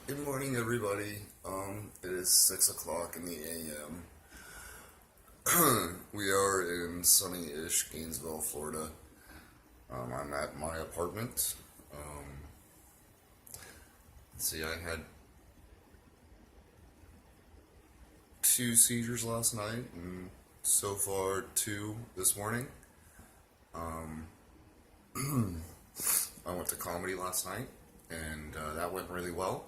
Good morning, everybody. It is 6 o'clock in the a.m. We are in sunny-ish Gainesville, Florida. I'm at my apartment. Let's see, I had 2 seizures last night, and so far 2 this morning. I went to comedy last night, and that went really well.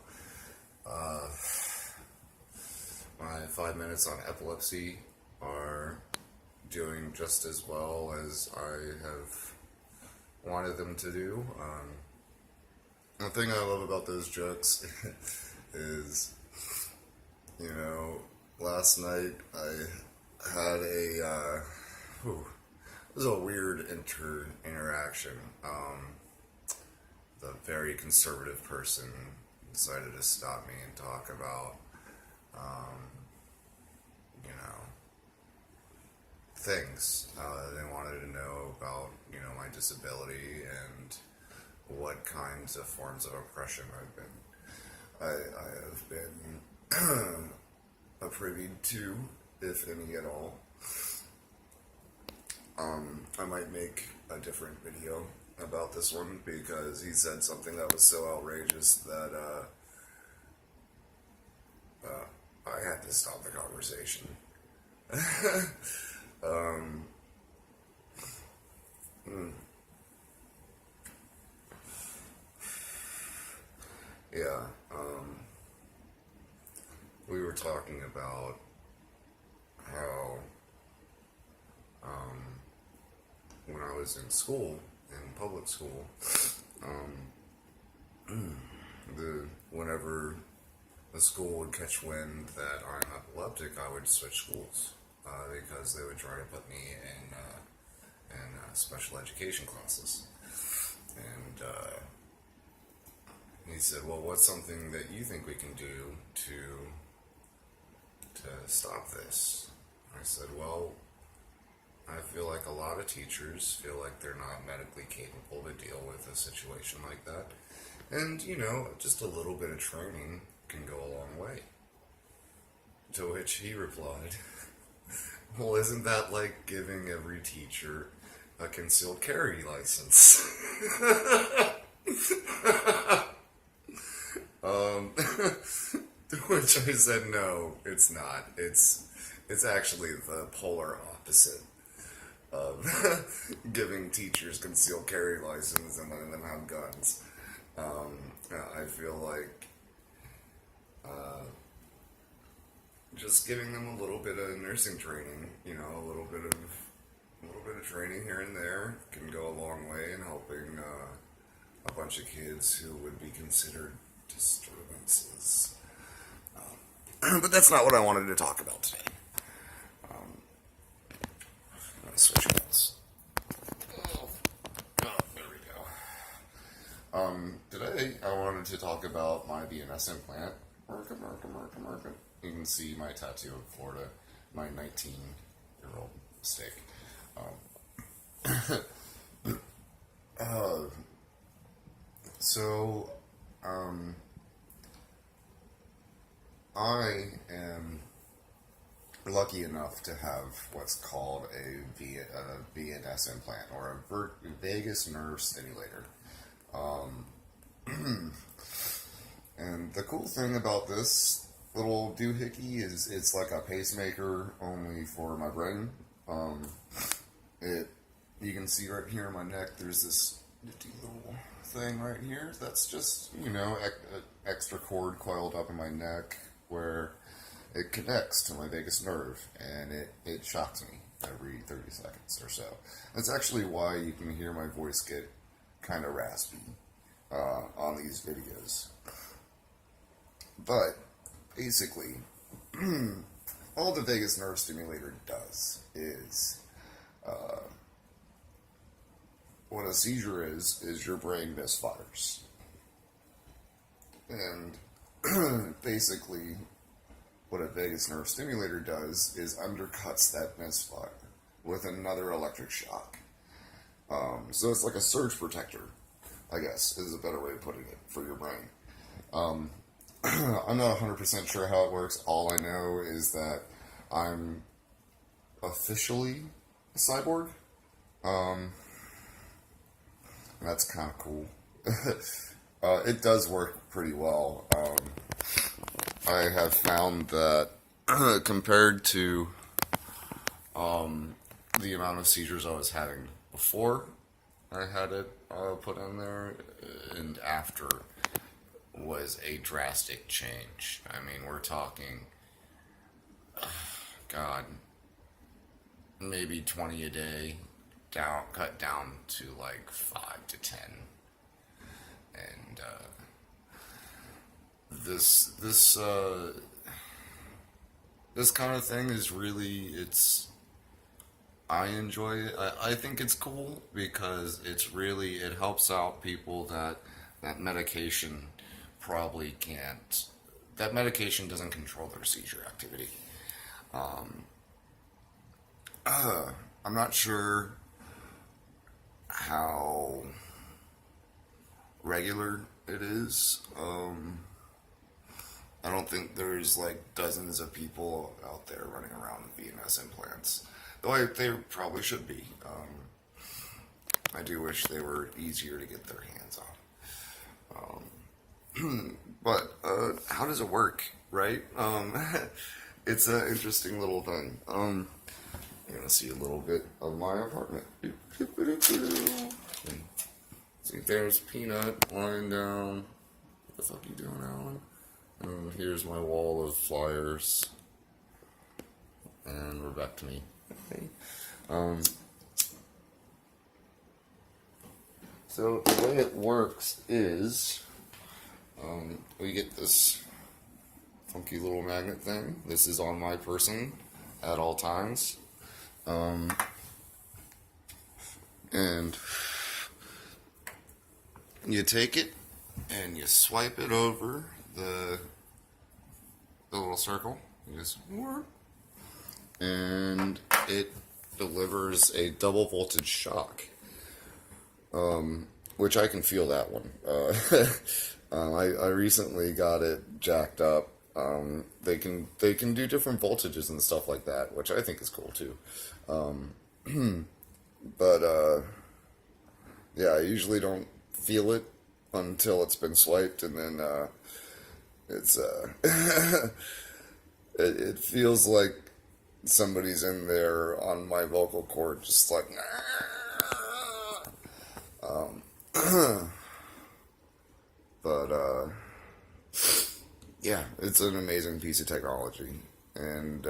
My 5 minutes on epilepsy are doing just as well as I have wanted them to do. The thing I love about those jokes is, last night I had it was a weird interaction. The very conservative person decided to stop me and talk about, things. They wanted to know about, my disability and what kinds of forms of oppression I have been a privy to, if any at all. I might make a different video about this one because he said something that was so outrageous that I had to stop the conversation. Yeah, we were talking about how when I was in school, in public school, whenever the school would catch wind that I'm epileptic, I would switch schools because they would try to put me in special education classes. And he said, "Well, what's something that you think we can do to stop this?" I said, "Well, I feel like a lot of teachers feel like they're not medically capable to deal with a situation like that. And, just a little bit of training can go a long way." To which he replied, "Well, isn't that like giving every teacher a concealed carry license?" To which I said, "No, it's not. It's actually the polar opposite of giving teachers concealed carry license and letting them have guns. I feel like just giving them a little bit of nursing training, a little bit of training here and there can go a long way in helping a bunch of kids who would be considered disturbances." But that's not what I wanted to talk about today. I'm going to switch hands. There we go. Today I wanted to talk about my VNS implant. America. You can see my tattoo in Florida, my 19-year-old mistake. So, I am lucky enough to have what's called a VNS implant, or a vagus nerve stimulator. And the cool thing about this little doohickey is it's like a pacemaker only for my brain. You can see right here in my neck, there's this nifty little thing right here. That's just, extra cord coiled up in my neck where it connects to my vagus nerve, and it shocks me every 30 seconds or so. That's actually why you can hear my voice get kind of raspy on these videos. But basically, all the vagus nerve stimulator does is what a seizure is your brain misfires. And basically, what a vagus nerve stimulator does is undercuts that misfire with another electric shock. So it's like a surge protector, I guess, is a better way of putting it, for your brain. I'm not 100% sure how it works. All I know is that I'm officially a cyborg. That's kind of cool. It does work pretty well. I have found that compared to the amount of seizures I was having before I had it put in there and after was a drastic change. I mean, we're talking, God, maybe 20 a day, cut down to like 5 to 10. And this kind of thing is really, I enjoy it. I think it's cool because it helps out people that medication probably can't, that medication doesn't control their seizure activity. I'm not sure how regular it is. I don't think there's like dozens of people out there running around with VNS implants, though they probably should be. I do wish they were easier to get their hands on. But how does it work, right? It's an interesting little thing. You're gonna see a little bit of my apartment. See, there's Peanut lying down. What the fuck are you doing, Alan? And here's my wall of flyers. And we're back to me. Okay. So the way it works is, we get this funky little magnet thing. This is on my person at all times. And you take it and you swipe it over the little circle. You just, and it delivers a double voltage shock, which I can feel that one. I recently got it jacked up. They can do different voltages and stuff like that, which I think is cool too. But yeah, I usually don't feel it until it's been swiped, and then it's it feels like somebody's in there on my vocal cord, just like but yeah, it's an amazing piece of technology, and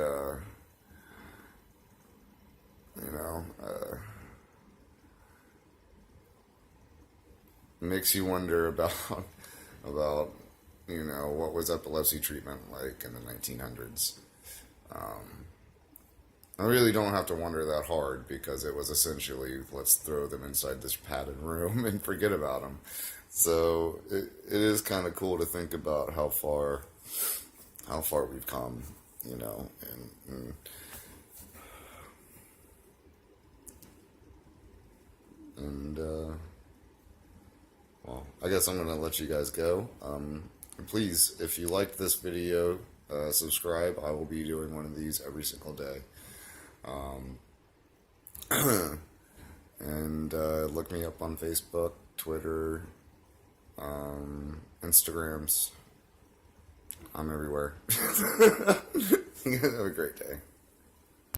you know, makes you wonder about you know, what was epilepsy treatment like in the 1900s. I really don't have to wonder that hard, because it was essentially, let's throw them inside this padded room and forget about them. So it is kind of cool to think about how far we've come, you know, and well, I guess I'm gonna let you guys go. Please, if you liked this video, subscribe. I will be doing one of these every single day. And look me up on Facebook, Twitter, Instagrams. I'm everywhere. Have a great day.